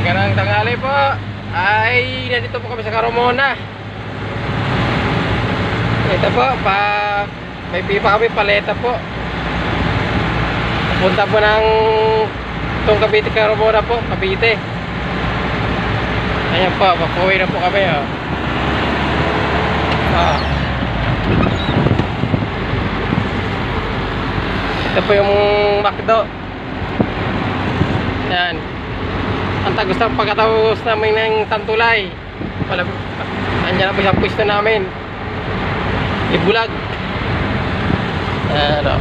Magandang tanghali po. Ay, nandito po kami sa Carmona. Ito po, may pipa kami, paleta po. Punta po ng itong Cavite, Carmona po, Cavite. Ayan po, papuwi na po kami. Ito po yung McDo. Ayan. Ang tagos ng pagkatapos namin ng Tantulay. Andiyan na po yung pwesto namin. Ibulag. Ayan o.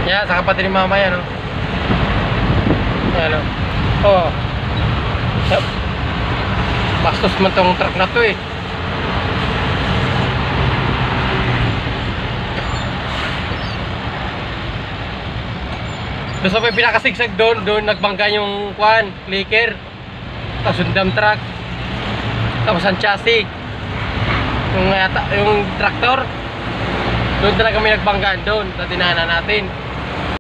Yan, sa kapatid ni mama yan, Yan, bastos man tong truck na to, Doon sa may pinakasigsag doon nagbangga yung clicker. Tapos yung dump truck. Tapos ang chassis. Yung traktor. Doon talaga kami nagbanggaan doon sa dinaanan natin.